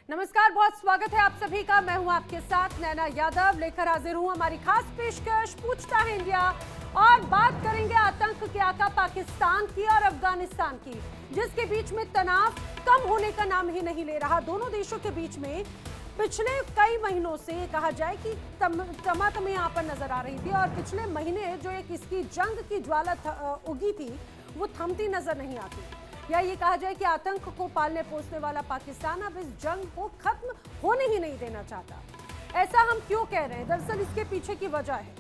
नमस्कार, बहुत स्वागत है आप सभी का। मैं हूं आपके साथ नैना यादव, लेकर हाजिर हूं हमारी खास पेशकश पूछता है इंडिया। और बात करेंगे आतंक के आका पाकिस्तान की और अफगानिस्तान की, जिसके बीच में तनाव कम होने का नाम ही नहीं ले रहा। दोनों देशों के बीच में पिछले कई महीनों से कहा जाए कि तमातमी यहाँ पर नजर आ रही थी, और पिछले महीने जो एक इसकी जंग की ज्वाला उगी थी वो थमती नजर नहीं आती। या ये कहा जाए कि आतंक को पालने पोसने वाला पाकिस्तान अब इस जंग को खत्म होने ही नहीं देना चाहता। ऐसा हम क्यों कह रहे हैं? दरअसल इसके पीछे की वजह है।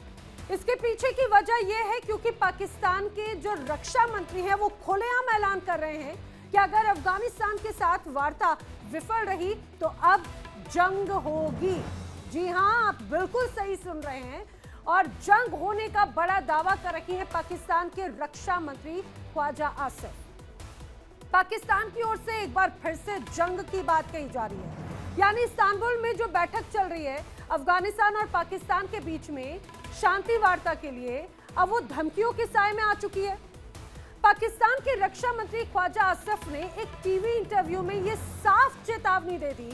इसके पीछे की वजह यह है क्योंकि पाकिस्तान के जो रक्षा मंत्री हैं वो खुलेआम ऐलान कर रहे हैं कि अगर अफगानिस्तान के साथ वार्ता विफल रही तो अब जंग होगी। जी हाँ, आप बिल्कुल सही सुन रहे हैं। और जंग होने का बड़ा दावा कर रही है पाकिस्तान के रक्षा मंत्री ख्वाजा आसिफ। पाकिस्तान की ओर से एक बार फिर से जंग की बात कही जा रही है। यानी इस्तांबुल में जो बैठक चल रही है अफगानिस्तान और पाकिस्तान के बीच में शांति वार्ता के लिए, अब वो धमकियों के साए में आ चुकी है। पाकिस्तान के रक्षा मंत्री ख्वाजा आसिफ ने एक टीवी इंटरव्यू में ये साफ चेतावनी दे दी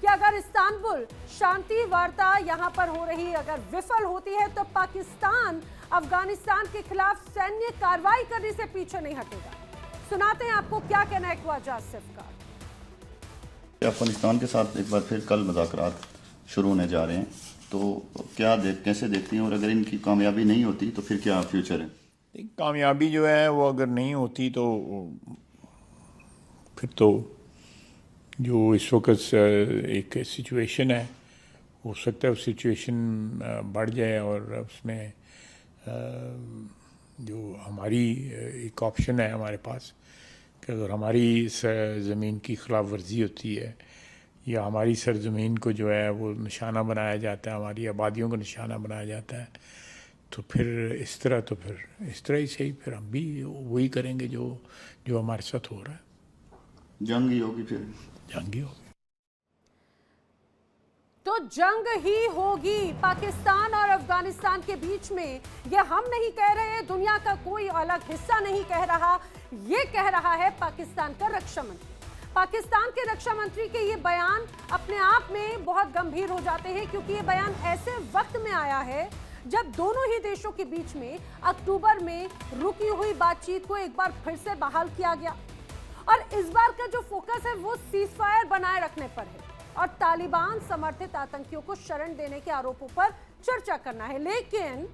कि अगर इस्तांबुल शांति वार्ता यहां पर हो रही अगर विफल होती है तो पाकिस्तान अफगानिस्तान के खिलाफ सैन्य कार्रवाई करने से पीछे नहीं हटेगा। सुनाते हैं आपको क्या कहना है ख्वाजा आसिफ का। अफगानिस्तान के साथ एक बार फिर कल मुज़ाकरात शुरू होने जा रहे हैं, तो कैसे देखती हैं, और अगर इनकी कामयाबी नहीं होती तो फिर क्या फ्यूचर है? कामयाबी जो है वो अगर नहीं होती तो फिर तो जो इस वक्त एक सिचुएशन है, हो सकता है वो सिचुएशन बढ़ जाए, और उसमें जो हमारी एक ऑप्शन है हमारे पास कि अगर हमारी ज़मीन की खिलाफ वर्जी होती है या हमारी सरजमीन को जो है वो निशाना बनाया जाता है, हमारी आबादियों को निशाना बनाया जाता है, तो फिर इस तरह ही सही, फिर हम भी वही करेंगे जो हमारे साथ हो रहा है। जंग ही होगी, फिर जंग ही होगी। तो जंग ही होगी पाकिस्तान और अफगानिस्तान के बीच में। ये हम नहीं कह रहे, दुनिया का कोई अलग हिस्सा नहीं कह रहा, ये कह रहा है पाकिस्तान का रक्षा मंत्री। पाकिस्तान के रक्षा मंत्री के ये बयान अपने आप में बहुत गंभीर हो जाते हैं, क्योंकि ये बयान ऐसे वक्त में आया है जब दोनों ही देशों के बीच में अक्टूबर में रुकी हुई बातचीत को एक बार फिर से बहाल किया गया। और इस बार का जो फोकस है वो सीजफायर बनाए रखने पर है और तालिबान समर्थित आतंकियों को शरण देने के आरोपों पर चर्चा करना है। लेकिन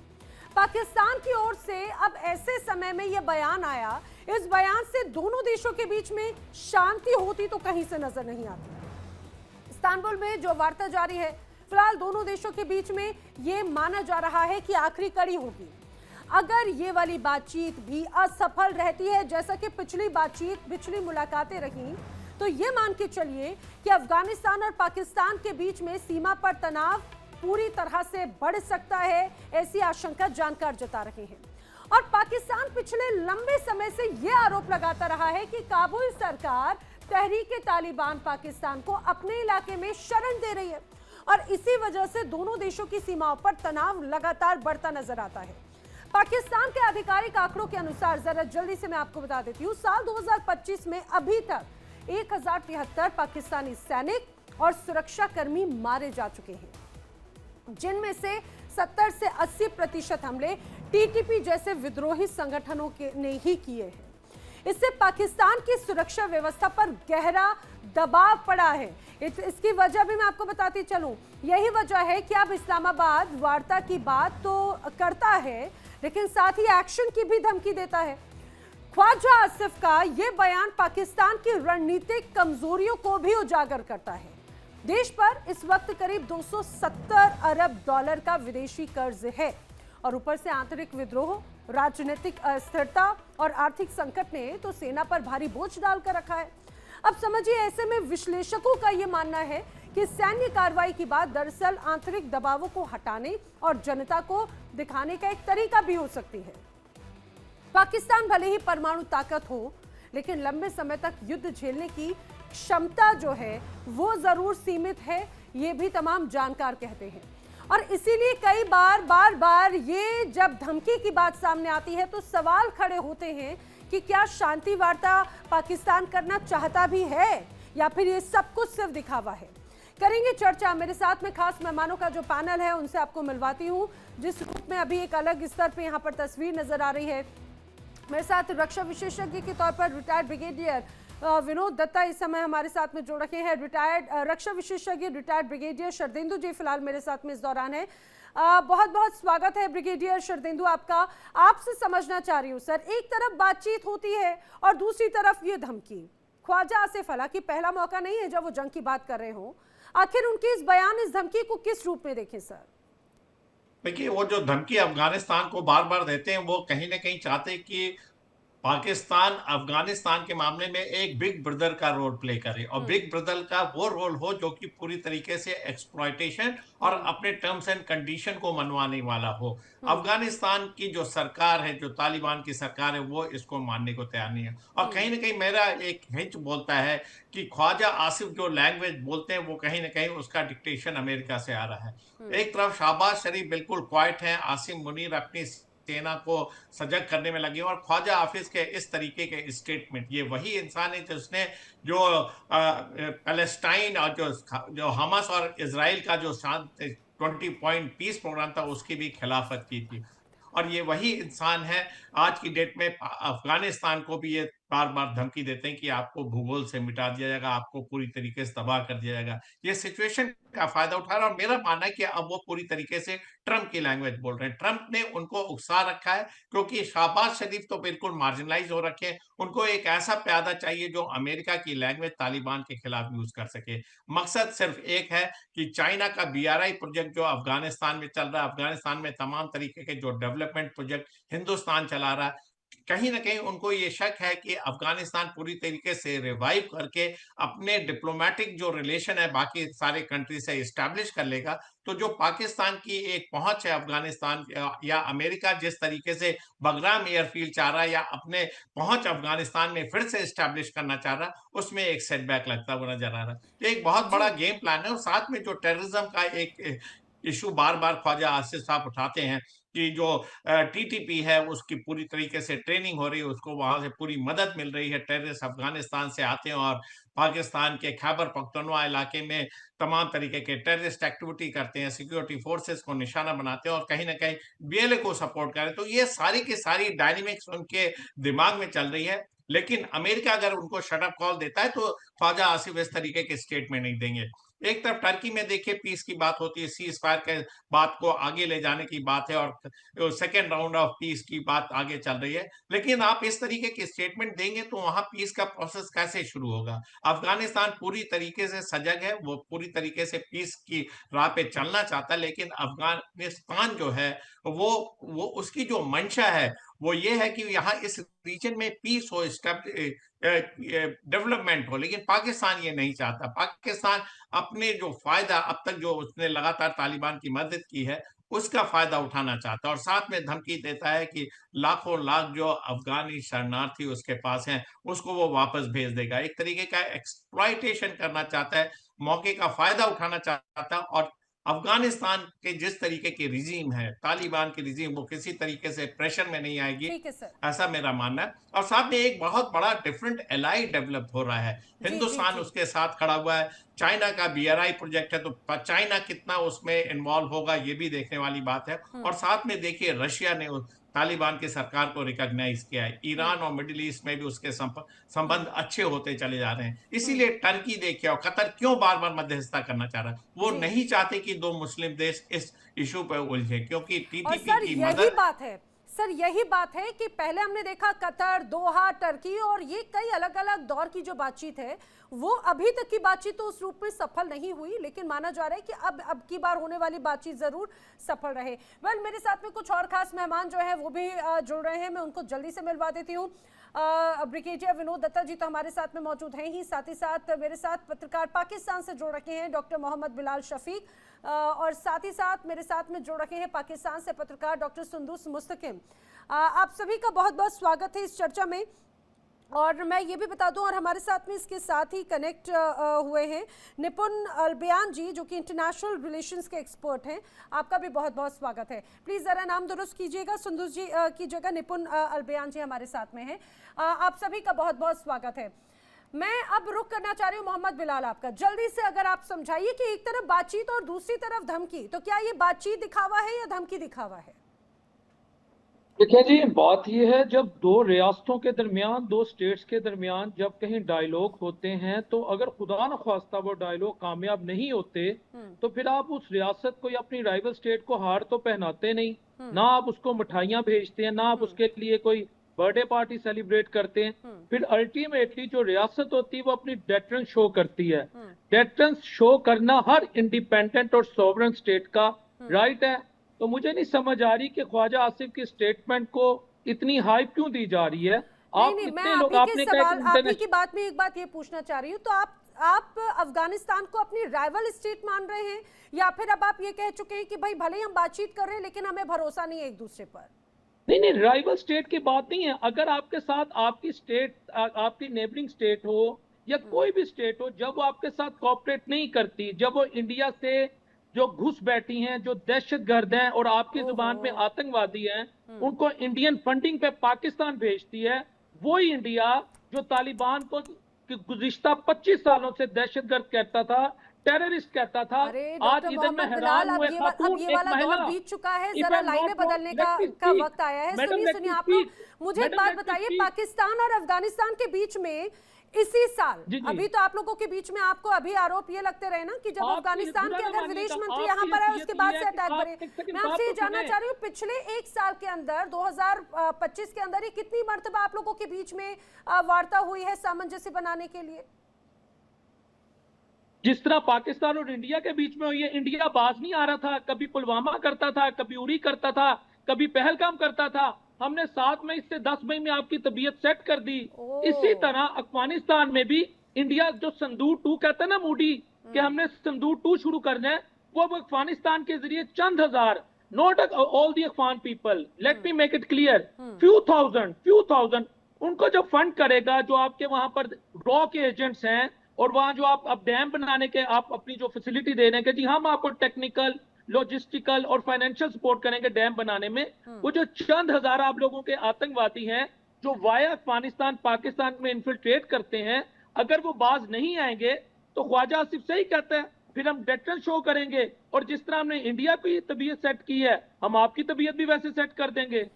पाकिस्तान की ओर से अब ऐसे समय में यह बयान आया, इस बयान से दोनों देशों के बीच में शांति होती तो कहीं से नजर नहीं आती। इस्तांबुल में जो वार्ता जारी है, फिलहाल दोनों देशों के बीच में यह माना जा रहा है कि आखिरी कड़ी होगी। अगर ये वाली बातचीत भी असफल रहती है, जैसा कि पिछली मुलाकातें रही, तो ये मान के चलिए कि अफगानिस्तान और पाकिस्तान के बीच में सीमा पर तनाव पूरी तरह से बढ़ सकता है, ऐसी आशंका जानकार जता रहे हैं। और पाकिस्तान पिछले लंबे समय से यह आरोप लगाता रहा है कि काबुल सरकार तहरीक तालिबान पाकिस्तान को अपने इलाके में शरण दे रही है, और इसी वजह से दोनों देशों की सीमाओं पर तनाव लगातार बढ़ता नजर आता है। पाकिस्तान के आधिकारिक आंकड़ों के अनुसार, जरा जल्दी से मैं आपको बता देती हूँ, साल 2025 में अभी तक 1073 पाकिस्तानी सैनिक और सुरक्षाकर्मी मारे जा चुके हैं, जिनमें से 70 से 80% हमले टीटीपी जैसे विद्रोही संगठनों के ने ही किए हैं। इससे पाकिस्तान की सुरक्षा व्यवस्था पर गहरा दबाव पड़ा है। इसकी वजह भी मैं आपको बताती चलूं। यही वजह है कि अब इस्लामाबाद वार्ता की बात तो करता है, लेकिन साथ ही एक्शन की भी धमकी देता है। ख्वाजा आसिफ का यह बयान पाकिस्तान की रणनीतिक कमजोरियों को भी उजागर करता है। देश पर इस वक्त करीब 270 अरब डॉलर का विदेशी कर्ज है, और ऊपर से आंतरिक विद्रोह, राजनीतिक अस्थिरता और आर्थिक संकट ने तो सेना पर भारी बोझ डालकर रखा है। अब समझिए, ऐसे में विश्लेषकों का यह मानना है कि सैन्य कार्रवाई की बात दरअसल आंतरिक दबावों को हटाने और जनता को दिखाने का एक तरीका भी हो सकती है। पाकिस्तान भले ही परमाणु ताकत हो, लेकिन लंबे समय तक युद्ध झेलने की क्षमता जो है वो जरूर सीमित है, ये भी तमाम जानकार कहते हैं। और इसीलिए कई बार ये जब धमकी की बात सामने आती है तो सवाल खड़े होते हैं कि क्या शांति वार्ता पाकिस्तान करना चाहता भी है, या फिर ये सब कुछ सिर्फ दिखावा है? करेंगे चर्चा। मेरे साथ में खास मेहमानों का जो पैनल है उनसे आपको मिलवाती हूँ, जिस रूप में अभी एक अलग स्तर पे यहाँ पर तस्वीर नजर आ रही है। मेरे साथ रक्षा विशेषज्ञ के तौर पर रिटायर्ड ब्रिगेडियर विनोद दत्ता इस समय हमारे साथ में जुड़ रखे हैं। रिटायर्ड रक्षा विशेषज्ञ रिटायर्ड ब्रिगेडियर शरदेंदु जी फिलहाल मेरे साथ में इस दौरान है। बहुत बहुत स्वागत है ब्रिगेडियर शरदेंदु आपका। आपसे समझना चाह रही हूँ सर, एक तरफ बातचीत होती है और दूसरी तरफ ये धमकी। ख्वाजा आसिफ, हालांकि पहला मौका नहीं है जब वो जंग की बात कर रहे हो, आखिर उनकी इस बयान, इस धमकी को किस रूप में देखें सर? देखिए, वो जो धमकी अफगानिस्तान को बार बार देते हैं, वो कहीं ना कहीं चाहते हैं कि पाकिस्तान अफगानिस्तान के मामले में एक बिग ब्रदर का रोल प्ले करे, और बिग ब्रदर का वो रोल हो जो कि पूरी तरीके से एक्सप्लॉयटेशन और अपने टर्म्स एंड कंडीशन को मनवाने वाला हो। अफगानिस्तान की जो सरकार है, जो तालिबान की सरकार है, वो इसको मानने को तैयार नहीं है। और कहीं ना कहीं मेरा एक हिंच बोलता है कि ख्वाजा आसिफ जो लैंग्वेज बोलते हैं, वो कहीं ना कहीं उसका डिक्टेशन अमेरिका से आ रहा है। एक तरफ शहबाज शरीफ बिल्कुल क्वाइट है, आसिम मुनीर अपनी सेना को सजग करने में लगे, और ख्वाजा हाफिज के इस तरीके के स्टेटमेंट, ये वही इंसान है जिसने जो पैलेस्टाइन और जो हमास और इजराइल का जो 20 पॉइंट पीस प्रोग्राम था, उसकी भी खिलाफत की थी। और ये वही इंसान है आज की डेट में अफगानिस्तान को भी ये बार बार धमकी देते हैं कि आपको भूगोल से मिटा दिया जाएगा, आपको पूरी तरीके से तबाह कर दिया जाएगा। ये सिचुएशन का फायदा उठा रहा है, और मेरा मानना है कि अब वो पूरी तरीके से ट्रंप की लैंग्वेज बोल रहे हैं। ट्रंप ने उनको उकसा रखा है, क्योंकि शहबाज शरीफ तो बिल्कुल मार्जिनलाइज हो रखे हैं। उनको एक ऐसा प्यादा चाहिए जो अमेरिका की लैंग्वेज तालिबान के खिलाफ यूज कर सके। मकसद सिर्फ एक है कि चाइना का BRI प्रोजेक्ट जो अफगानिस्तान में चल रहा है, अफगानिस्तान में तमाम तरीके के जो डेवलपमेंट प्रोजेक्ट हिंदुस्तान चला रहा है, कहीं ना कहीं उनको ये शक है कि अफगानिस्तान पूरी तरीके से रिवाइव करके अपने डिप्लोमेटिक जो रिलेशन है बाकी सारे कंट्री से इस्टेब्लिश कर लेगा, तो जो पाकिस्तान की एक पहुंच है अफगानिस्तान या अमेरिका जिस तरीके से बगराम एयरफील्ड चाह रहा है या अपने पहुंच अफगानिस्तान में फिर से इस्टेब्लिश करना चाह रहा है, उसमें एक सेटबैक लगता हुआ नजर आ रहा है। एक बहुत बड़ा गेम प्लान है। और साथ में जो टेररिज्म का एक इशू बार बार ख्वाजा आसिफ साहब उठाते हैं कि जो TTP है उसकी पूरी तरीके से ट्रेनिंग हो रही है, उसको वहां से पूरी मदद मिल रही है। टेररिस्ट अफगानिस्तान से आते हैं और पाकिस्तान के खैबर पख्तूनख्वा इलाके में तमाम तरीके के टेररिस्ट एक्टिविटी करते हैं, सिक्योरिटी फोर्सेस को निशाना बनाते हैं और कहीं ना कहीं BLA को सपोर्ट करें। तो ये सारी की सारी डायनेमिक्स उनके दिमाग में चल रही है। लेकिन अमेरिका अगर उनको शटअप कॉल देता है तो ख्वाजा आसिफ इस तरीके के स्टेटमेंट नहीं देंगे। एक तरफ टर्की में देखिए पीस की बात होती है, सीज फायर के बात को आगे ले जाने की बात है, और सेकेंड राउंड ऑफ पीस की बात आगे चल रही है। लेकिन आप इस तरीके के स्टेटमेंट देंगे तो वहां पीस का प्रोसेस कैसे शुरू होगा? अफगानिस्तान पूरी तरीके से सजग है, वो पूरी तरीके से पीस की राह पे चलना चाहता है, लेकिन अफगानिस्तान जो है वो उसकी जो मंशा है वो ये है कि यहाँ इस रीजन में पीस हो, डेवलपमेंट हो। लेकिन पाकिस्तान ये नहीं चाहता। पाकिस्तान अपने जो फायदा अब तक जो उसने लगातार तालिबान की मदद की है उसका फायदा उठाना चाहता है, और साथ में धमकी देता है कि लाखों लाख जो अफगानी शरणार्थी उसके पास हैं उसको वो वापस भेज देगा। एक तरीके का एक्सप्लॉयटेशन करना चाहता है, मौके का फायदा उठाना चाहता है। और अफगानिस्तान के जिस तरीके की रिजीम है, तालिबान की रिजीम, वो किसी तरीके से प्रेशर में नहीं आएगी, ठीक है सर। ऐसा मेरा मानना है। और साथ में एक बहुत बड़ा डिफरेंट एलाई डेवलप हो रहा है, हिंदुस्तान उसके साथ खड़ा हुआ है। चाइना का BRI प्रोजेक्ट है, तो चाइना कितना उसमें इन्वॉल्व होगा ये भी देखने वाली बात है। और साथ में देखिए रशिया ने तालिबान की सरकार को रिकॉग्नाइज किया है। ईरान और मिडिल ईस्ट में भी उसके संबंध अच्छे होते चले जा रहे हैं। इसीलिए टर्की देखिए और कतर क्यों बार बार मध्यस्थता करना चाह रहा है, वो नहीं चाहते कि दो मुस्लिम देश इस इशू पर उलझे, क्योंकि TTP की मदद बात है सर, यही बात है कि पहले हमने देखा कतर, दोहा, टर्की और ये कई अलग अलग दौर की जो बातचीत है वो अभी तक की बातचीत तो उस रूप में सफल नहीं हुई, लेकिन माना जा रहा है कि अब की बार होने वाली बातचीत जरूर सफल रहे। मेरे साथ में कुछ और खास मेहमान जो है वो भी जुड़ रहे हैं, मैं उनको जल्दी से मिलवा देती हूँ। ब्रिगेडियर विनोद दत्ता जी तो हमारे साथ में मौजूद हैं ही, साथ ही साथ मेरे साथ पत्रकार पाकिस्तान से जुड़ रखे हैं डॉक्टर मोहम्मद बिलाल शफीक, और साथ ही साथ मेरे साथ में जुड़ रखे हैं पाकिस्तान से पत्रकार डॉक्टर सुंदूस मुस्तकिम। आप सभी का बहुत बहुत स्वागत है इस चर्चा में। और मैं ये भी बता दूं, और हमारे साथ में इसके साथ ही कनेक्ट हुए हैं निपुण अल्बियान जी, जो कि इंटरनेशनल रिलेशंस के एक्सपर्ट हैं। आपका भी बहुत बहुत स्वागत है। प्लीज़ ज़रा नाम दुरुस्त कीजिएगा, सुंदूस जी कीजिएगा। निपुण अल्बियान जी हमारे साथ में हैं। आप सभी का बहुत बहुत स्वागत है। मैं अब रुक करना चाह रही हूँ मोहम्मद बिलाल आपका, जल्दी से अगर आप समझाइए कि एक तरफ बातचीत और दूसरी तरफ धमकी, तो क्या ये बातचीत दिखावा है या धमकी दिखावा है? देखिए जी, बात यह है, जब दो रियासतों के दरमियान, दो स्टेट्स के दरमियान जब कहीं डायलॉग होते हैं, तो अगर खुदा न ख्वास्ता वो डायलॉग कामयाब नहीं होते तो फिर आप उस रियासत को या अपनी राइवल स्टेट को हार तो पहनाते नहीं, ना आप उसको मिठाइयां भेजते हैं, ना आप उसके लिए कोई बर्थडे पार्टी सेलिब्रेट करते हैं। फिर अल्टीमेटली जो रियासत होती है वो अपनी डेटरेंस शो करती है। डेटरेंस शो करना हर इंडिपेंडेंट और सॉवरेन स्टेट का राइट है। तो मुझे नहीं समझ आ रही कि ख्वाजा आसिफ की स्टेटमेंट को इतनी हाइप क्यों दी जा रही है। आप नहीं, कितने मैं लोग आपने आप ही की बात में एक बात ये पूछना चाह रही हूँ, तो आप अफगानिस्तान को अपनी राइवल स्टेट मान रहे हैं, या फिर अब आप ये कह चुके हैं कि भाई भले ही हम बातचीत कर रहे हैं लेकिन हमें भरोसा नहीं है एक दूसरे पर? नहीं, राइवल स्टेट की बात नहीं है। अगर आपके साथ आपकी स्टेट, आपकी नेबरिंग स्टेट हो या कोई भी स्टेट हो, जब वो आपके साथ कोऑपरेट नहीं करती, जब वो इंडिया से जो घुस बैठी हैं, जो दहशतगर्द हैं और आपकी जुबान में आतंकवादी हैं, उनको इंडियन फंडिंग पे पाकिस्तान भेजती है, वही इंडिया जो तालिबान को गुज़िश्ता 25 सालों से दहशतगर्द कहता था, टेररिस्ट कहता था। आज इधर में हैरान हुए खातून, ये वाला दौर बीत चुका है, जरा लाइनें बदलने का वक्त आया है। सुनिए आप लोग, मुझे एक बात बताइए, पाकिस्तान और अफगानिस्तान के बीच में इसी साल, अभी तो आप लोगों के बीच में आपको अभी आरोप ये लगते रहे ना कि जब अफगानिस्तान के अगर विदेश मंत्री यहाँ पर आए उसके बाद से अटैक बढ़े। मैं आपसे ये जानना चाह रही हूँ, पिछले एक साल के अंदर 2025 के अंदर ही कितनी मर्तबा आप लोगों के बीच में वार्ता हुई है सामंजस्य बनाने के लिए? जिस तरह पाकिस्तान और इंडिया के बीच में हुई है, इंडिया बाज नहीं आ रहा था, कभी पुलवामा करता था, कभी उरी करता था, कभी पहलगाम करता था। हमने 7 मई से 10 मई में आपकी तबीयत सेट कर दी। इसी तरह अफगानिस्तान में भी इंडिया जो संदूर 2 कहता है ना मूडी, कि हमने संदूर 2 शुरू करना है, वो अफगानिस्तान के जरिए चंद हजार, not all the Afghan people, let me make it clear, few thousand उनको जब फंड करेगा, जो आपके वहां पर रॉ के एजेंट्स हैं और वहां जो आप डैम बनाने के, आप अपनी जो फैसिलिटी दे रहे हैं कि जी हम आपको टेक्निकल, लॉजिस्टिकल और फाइनेंशियल सपोर्ट करेंगे डैम बनाने में, वो जो चंद हजार आप लोगों के आतंकवादी हैं जो वाया अफगानिस्तान पाकिस्तान में इन्फिल्ट्रेट करते हैं, अगर वो बाज नहीं आएंगे तो ख्वाजा आसिफ सही कहता है, फिर हम डेटरेंस शो करेंगे और जिस तरह हमने इंडिया की तबीयत सेट की है, हम आपकी तबीयत भी वैसे सेट कर देंगे।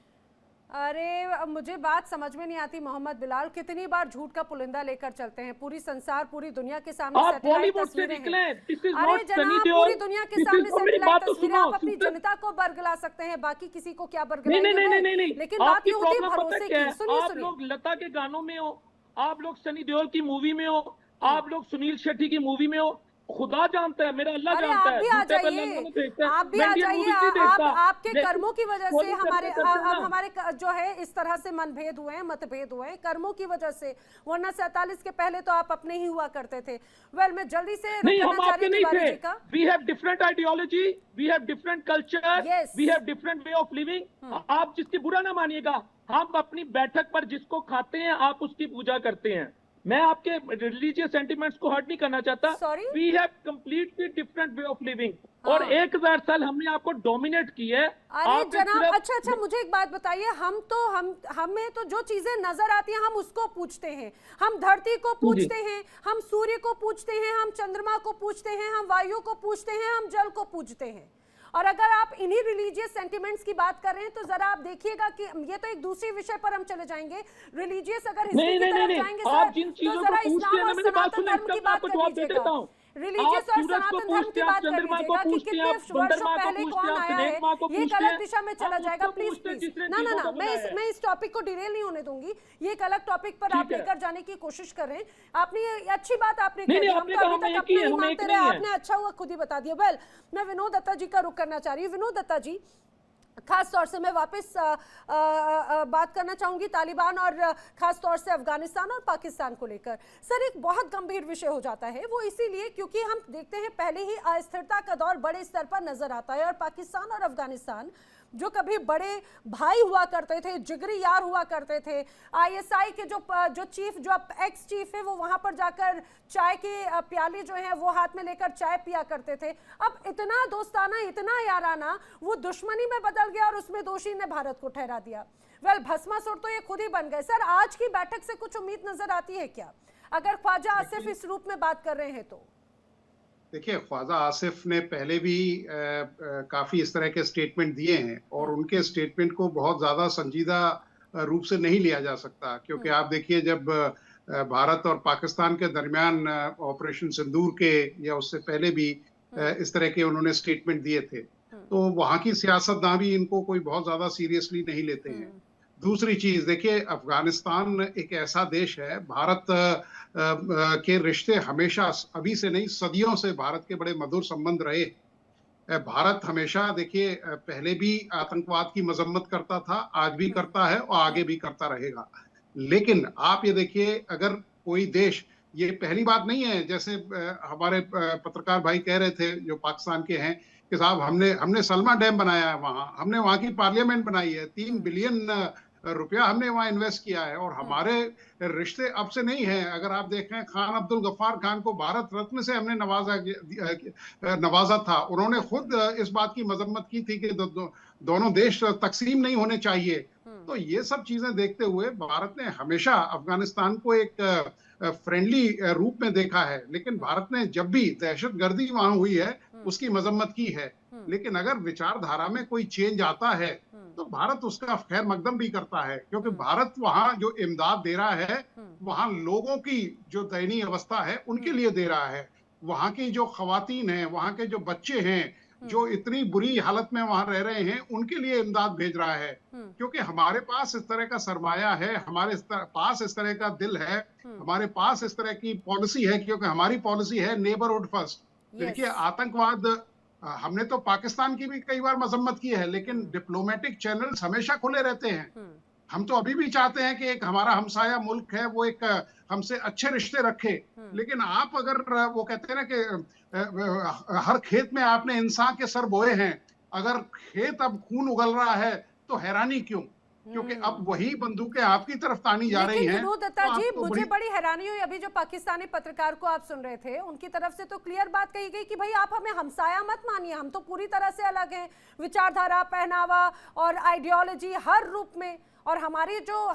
अरे मुझे बात समझ में नहीं आती मोहम्मद बिलाल, कितनी बार झूठ का पुलिंदा लेकर चलते हैं, पूरी संसार, पूरी दुनिया के सामने सैटेलाइट तस्वीरें हैं। अरे जनाब, पूरी दुनिया के सामने सैटेलाइट तस्वीरें, आप अपनी जनता को बरगला सकते हैं, बाकी किसी को क्या बरगलाएंगे? नहीं, लेकिन बात ये होती है भरोसे की। आप लोग लता के गानों में हो, आप लोग सनी देओल की मूवी में हो, आप लोग सुनील शेट्टी की मूवी में हो, खुदा जानता है, मेरा अल्लाह जानता है। आप भी आ जाइए, आपके कर्मों की वजह से हमारे जो है इस तरह से मनभेद हुए हैं, मतभेद हुए हैं कर्मों की वजह से, वरना 47 के पहले तो आप अपने ही हुआ करते थे। वेल, मैं जल्दी से नहीं, हम आपके नहीं थे। We have different ideology, we have different culture, we have different way of living. आप जिसकी बुरा ना मानिएगा, हम अपनी बैठक पर जिसको खाते हैं आप उसकी पूजा करते हैं। मैं आपके रिलीजियस सेंटिमेंट्स को हर्ट नहीं करना चाहता। We have completely different way of living और 1000 साल हमने आपको डोमिनेट की है। अरे जनाब, अच्छा मुझे एक बात बताइए, हमें तो जो चीजें नजर आती हैं हम उसको पूछते हैं, हम धरती को पूछते हैं, हम सूर्य को पूछते हैं, हम चंद्रमा को पूछते हैं, हम वायु को पूछते हैं, हम जल को पूछते हैं। और अगर आप इन्हीं रिलीजियस सेंटिमेंट्स की बात कर रहे हैं तो जरा आप देखिएगा कि ये तो एक दूसरी विषय पर हम चले जाएंगे, रिलीजियस अगर हिस्ट्री की तरफ जाएंगे सर, तो जरा इस्लाम और सनातन धर्म की बात कर लीजिएगा, रिलीजियस और सनातन धर्म की बात कर लीजिएगा कि कितने वर्षों पहले कौन आया है, ये गलत दिशा में चला जाएगा। प्लीज ना, मैं इस टॉपिक को डिरेल नहीं होने दूंगी, ये एक अलग टॉपिक पर आप लेकर जाने की कोशिश कर रहे हैं। आपने अच्छी बात आपने कही, हम तो अभी तक अपना ही मानते रहे, आपने अच्छा हुआ खुद ही बता दिया। वेल, मैं विनोद दत्ता जी का रुख करना चाह रही हूँ। विनोद दत्ता जी, खास तौर से मैं वापस बात करना चाहूंगी तालिबान और खास तौर से अफगानिस्तान और पाकिस्तान को लेकर। सर, एक बहुत गंभीर विषय हो जाता है, वो इसीलिए क्योंकि हम देखते हैं पहले ही अस्थिरता का दौर बड़े स्तर पर नजर आता है और पाकिस्तान और अफगानिस्तान जो कभी बड़े भाई हुआ करते थे, जिगरी यार हुआ करते थे, आईएसआई के जो चीफ, जो एक्स चीफ है, वो वहां पर जाकर चाय के प्याले जो हैं वो हाथ में लेकर चाय पिया करते थे। अब इतना दोस्ताना, इतना याराना वो दुश्मनी में बदल गया और उसमें दोषी ने भारत को ठहरा दिया। वेल, भस्मासुर तो ये खुद ही बन गए। सर, आज की बैठक से कुछ उम्मीद नजर आती है क्या? अगर ख्वाजा आसिफ इस रूप में बात कर रहे हैं तो? देखिए, ख्वाजा आसिफ ने पहले भी काफी इस तरह के स्टेटमेंट दिए हैं और उनके स्टेटमेंट को बहुत ज्यादा संजीदा रूप से नहीं लिया जा सकता, क्योंकि आप देखिए, जब भारत और पाकिस्तान के दरमियान ऑपरेशन सिंदूर के या उससे पहले भी इस तरह के उन्होंने स्टेटमेंट दिए थे, तो वहां की सियासतदान भी इनको कोई बहुत ज्यादा सीरियसली नहीं लेते हैं। दूसरी चीज देखिए, अफगानिस्तान एक ऐसा देश है, भारत के रिश्ते हमेशा, अभी से नहीं सदियों से भारत के बड़े मधुर संबंध रहे। भारत हमेशा देखिए पहले भी आतंकवाद की मजम्मत करता था, आज भी करता है और आगे भी करता रहेगा। लेकिन आप ये देखिए, अगर कोई देश, ये पहली बात नहीं है, जैसे हमारे पत्रकार भाई कह रहे थे जो पाकिस्तान के हैं कि साहब हमने सलमा डैम बनाया है, वहां हमने वहां की पार्लियामेंट बनाई है, 3 बिलियन रुपया हमने वहां इन्वेस्ट किया है, और हमारे रिश्ते अब से नहीं है। अगर आप देखें, खान अब्दुल गफ्फार खान को भारत रत्न से हमने नवाजा था। उन्होंने खुद इस बात की मजम्मत की थी कि दोनों देश तकसीम नहीं होने चाहिए। तो ये सब चीजें देखते हुए भारत ने हमेशा अफगानिस्तान को एक फ्रेंडली रूप में देखा है, लेकिन भारत ने जब भी दहशतगर्दी वहां हुई है उसकी मजम्मत की है। लेकिन अगर विचारधारा में कोई चेंज आता है तो भारत उसका खैर मकदम भी करता है, क्योंकि भारत वहां जो इमदाद दे रहा है, वहां लोगों की जो दयनीय अवस्था है उनके लिए दे रहा है। वहां की जो खवातीन हैं, वहां के जो बच्चे हैं जो इतनी बुरी हालत में वहां रह रहे हैं, उनके लिए इमदाद भेज रहा है। क्योंकि हमारे पास इस तरह का सरमाया है, हमारे पास इस तरह का दिल है, हमारे पास इस तरह की पॉलिसी है, क्योंकि हमारी पॉलिसी है नेबरहुड फर्स्ट। देखिए, आतंकवाद, हमने तो पाकिस्तान की भी कई बार मजम्मत की है, लेकिन डिप्लोमेटिक चैनल्स हमेशा खुले रहते हैं। हम तो अभी भी चाहते हैं कि एक हमारा हमसाया मुल्क है, वो एक हमसे अच्छे रिश्ते रखे। लेकिन आप अगर, वो कहते हैं ना कि हर खेत में आपने इंसान के सर बोए हैं, अगर खेत अब खून उगल रहा है तो हैरानी क्यों? क्योंकि अब वही बंदूकें आपकी तरफ तानी जा रही हैं। विनोद दत्ता जी, मुझे बड़ी हैरानी हुई, अभी जो पाकिस्तानी पत्रकार को आप सुन रहे थे, उनकी तरफ से तो क्लियर बात कही गई कि भाई आप हमें हमसाया मत मानिए, हम तो पूरी तरह से अलग हैं, विचारधारा, पहनावा और आइडियोलॉजी हर रूप में, और हमारी तो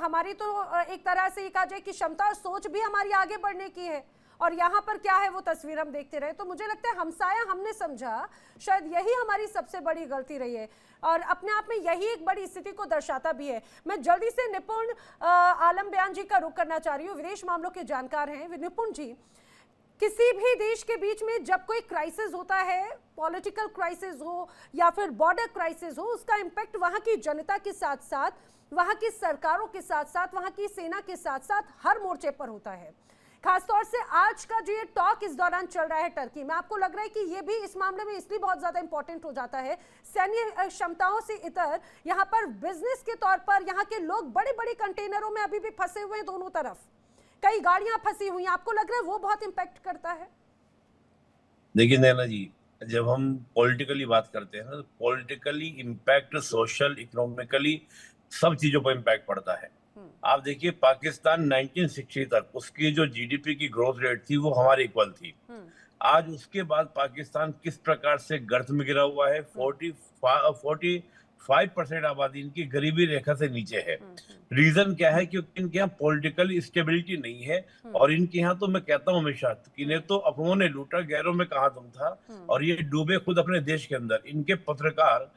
एक तरह से ये कहा जाए कि क्षमता और सोच भी हमारी आगे बढ़ने की है, और यहाँ पर क्या है वो तस्वीर हम देखते रहे। तो मुझे लगता है हमसाया हमने समझा, शायद यही हमारी सबसे बड़ी गलती रही है, और अपने आप में यही एक बड़ी स्थिति को दर्शाता भी है। मैं जल्दी से निपुण आलम बयान जी का रुख करना चाह रही हूँ, विदेश मामलों के जानकार हैं। निपुण जी, किसी भी देश के बीच में जब कोई क्राइसिस होता है, पॉलिटिकल क्राइसिस हो या फिर बॉर्डर क्राइसिस हो, उसका इम्पैक्ट वहाँ की जनता के साथ साथ, वहाँ की सरकारों के साथ साथ, वहाँ की सेना के साथ साथ हर मोर्चे पर होता है। खासतौर से आज का जो ये टॉक इस दौरान चल रहा है टर्की में, आपको लग रहा है कि ये भी इस मामले में इसलिए बहुत ज्यादा इंपॉर्टेंट हो जाता है, सैन्य क्षमताओं से इतर यहाँ पर बिजनेस के तौर पर यहाँ के लोग बड़े बड़े कंटेनरों में अभी भी फंसे हुए हैं, दोनों तरफ कई गाड़ियां फंसी हुई हैं, आपको लग रहा है वो बहुत इंपैक्ट करता है? देखिए नैना जी, जब हम पॉलिटिकली बात करते हैं ना, पॉलिटिकली इम्पैक्ट सोशल, इकोनॉमिकली सब चीजों पर इम्पैक्ट पड़ता है। आप देखिए, पाकिस्तान 1960 तक उसकी जो जीडीपी की ग्रोथ रेट थी वो हमारे इक्वल थी। आज उसके बाद पाकिस्तान किस प्रकार से गर्त में गिरा हुआ है। 45% आबादी इनकी गरीबी रेखा से नीचे है। रीजन क्या है? क्योंकि इनके यहाँ पॉलिटिकल स्टेबिलिटी नहीं है, और इनके यहाँ तो मैं कहता हूँ हमेशा कि इन्हें तो अपनों ने लूटा, गैरों में कहाँ दम था, और ये डूबे खुद अपने देश के अंदर। इनके पत्रकार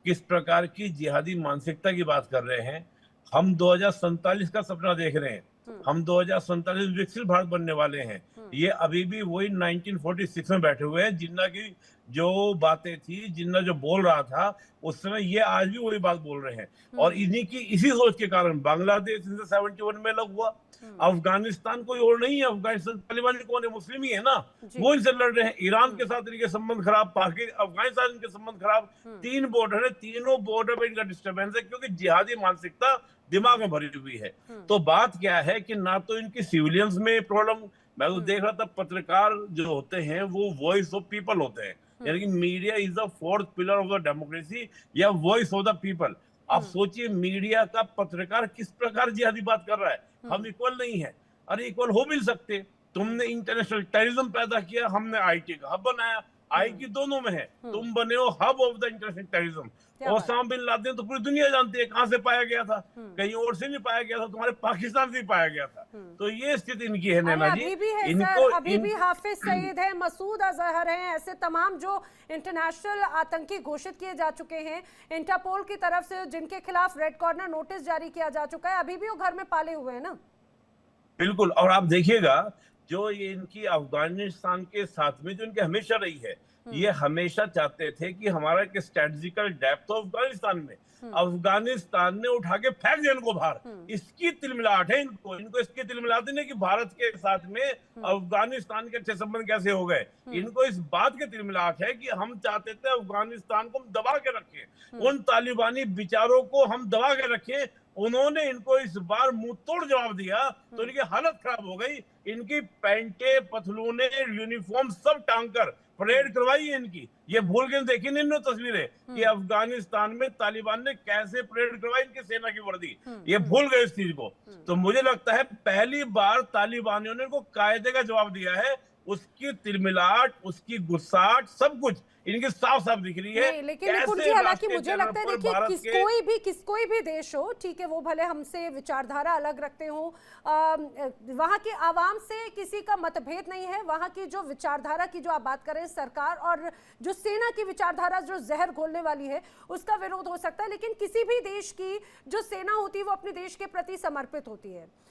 किस प्रकार की जिहादी मानसिकता की बात कर रहे हैं। हम 2047 का सपना देख रहे हैं, हम 2047 विकसित भारत बनने वाले हैं। ये अभी भी वही 1946 में बैठे हुए हैं। जिन्ना की जो बातें थी, जिन्ना जो बोल रहा था उस समय, ये आज भी वही बात बोल रहे हैं। और इन्हीं की इसी सोच के कारण बांग्लादेश 71 में अलग हुआ। अफगानिस्तान कोई और नहीं है, अफगानिस्तान तालिबान कौन है? मुस्लिम ही है ना, वो इनसे लड़ रहे हैं। ईरान के साथ इनके संबंध खराब, अफगानिस्तान इनके संबंध खराब, 3 बॉर्डर है, तीनों बॉर्डर पे इनका डिस्टर्बेंस है, क्योंकि जिहादी मानसिकता दिमाग में भरी हुई है। तो बात क्या है कि ना तो इनकी सिविलियंस में प्रॉब्लम, मैं तो देख रहा था पत्रकार जो होते हैं वो वॉइस ऑफ पीपल होते हैं, यानी कि media is the 4th pillar of the democracy या वॉइस ऑफ द पीपल। आप सोचिए, मीडिया का पत्रकार किस प्रकार जिहादी बात कर रहा है। हम इक्वल नहीं है। अरे इक्वल हो भी सकते, तुमने इंटरनेशनल टेररिज्म पैदा किया, हमने आईटी का हब बनाया, आई की दोनों में है। तुम बने हो hub of the international terrorism. क्या ओसामा बिन लादेन तो पूरी दुनिया जानती है कहां से पाया गया था, कहीं और से नहीं पाया गया था, तुम्हारे पाकिस्तान से ही पाया गया था। तो ये स्थिति इनकी है नैना जी। अभी भी है इनको सर, अभी भी हाफिज सईद है, मसूद अजहर हैं, ऐसे तमाम जो इंटरनेशनल आतंकी घोषित किए जा चुके हैं इंटरपोल की तरफ से, जिनके खिलाफ रेड कॉर्नर नोटिस जारी किया जा चुका है, अभी भी वो घर में पाले हुए हैं ना। बिल्कुल। और आप देखिएगा जो ये इनकी अफगानिस्तान के साथ में जो इनकी हमेशा रही है, ये हमेशा चाहते थे कि हमारा एक स्ट्रेटेजिकल डेप्थ हो अफगानिस्तान में, अफगानिस्तान ने उठा के फेंक दिया इनको बाहर। इसकी तिलमिलाहट है इनको इसकी तिलमिलाहट नहीं कि भारत के साथ में अफगानिस्तान के अच्छे संबंध कैसे हो गए। इनको इस बात की तिलमिलाहट है कि हम चाहते थे अफगानिस्तान को हम दबा के रखें, उन तालिबानी विचारों को हम दबा के रखें। उन्होंने इनको इस बार मुंह तोड़ जवाब दिया तो इनकी हालत खराब हो गई। इनकी पैंटे, पतलूने, यूनिफॉर्म सब टांग कर परेड करवाई है इनकी। ये भूल के देखी नहीं इन्होंने तस्वीरें कि अफगानिस्तान में तालिबान ने कैसे परेड करवाई इनकी सेना की वर्दी, ये भूल गए इस चीज को। तो मुझे लगता है पहली बार तालिबानियों ने इनको कायदे का जवाब दिया है। उसकी तिलमिलाहट, उसकी गुस्साहट, सब कुछ इनकी साफ साफ दिख रही है। नहीं, लेकिन निपुण जी, हालांकि मुझे लगता है देखिए कोई भी देश हो, ठीक है, वो भले हमसे विचारधारा अलग रखते हो, वहां की आवाम से किसी का मतभेद नहीं है। वहां की जो विचारधारा की जो आप बात करें, सरकार और जो सेना की विचारधारा जो जहर घोलने वाली है, उसका विरोध हो सकता है, लेकिन किसी भी देश की जो सेना होती है वो अपने देश के प्रति समर्पित होती है।